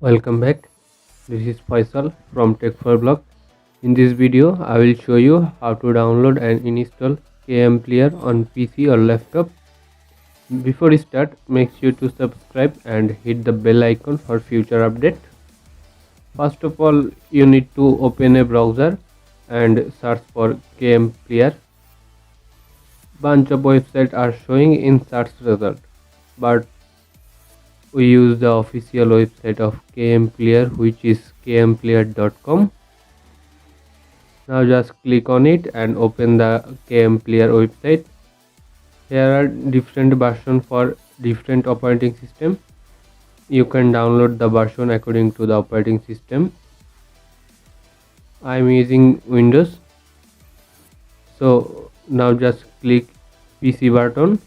Welcome back. This is Faisal from Tech4Blog. In this video, I will show you how to download and install kmplayer on PC or laptop. Before we start, make sure to subscribe and hit the bell icon for future updates. First of all, you need to open a browser and search for kmplayer. Bunch of websites are showing in search result, but we use the official website of kmplayer, which is kmplayer.com. Now just click on it and open the kmplayer website. Here are different versions for different operating system. You can download the version according to the operating system. I am using Windows, so now just click PC button,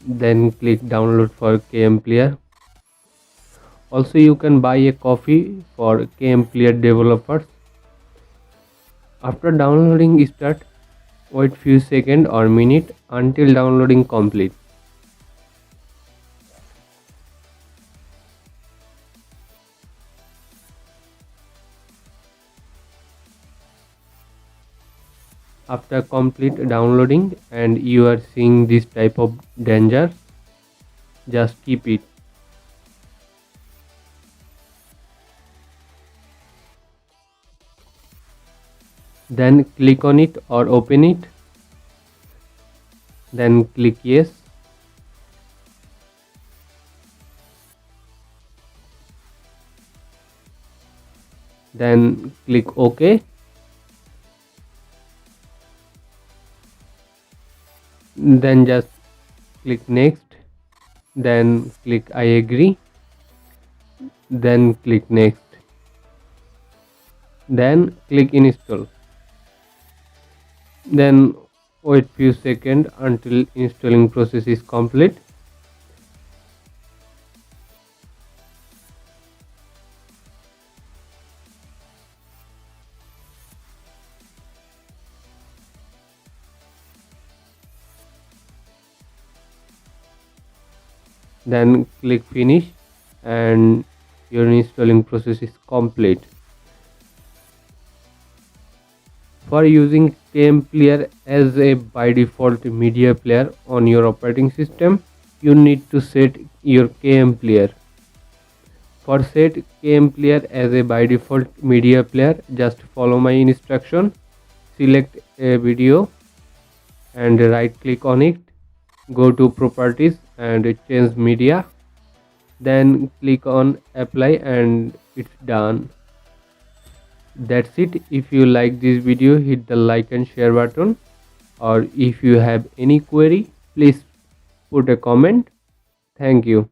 then click download for kmplayer. Also, you can buy a copy for kmplayer developers. After downloading start, wait few seconds or minute until downloading complete. After complete downloading and you are seeing this type of danger, just keep it. Then click on it or open it. Then click yes. Then click OK. Then just click next. Then click I agree. Then click next. Then click install. Then wait few seconds until installing process is complete. Then click finish and your installing process is complete. For using kmplayer as a by default media player on your operating system, you need to set your kmplayer. For set kmplayer as a by default media player, just follow my instruction. Select a video and right click on it. Go to properties and change media. Then click on apply and it's done. That's it. If you like this video, hit the like and share button, or if you have any query, please put a comment. Thank you.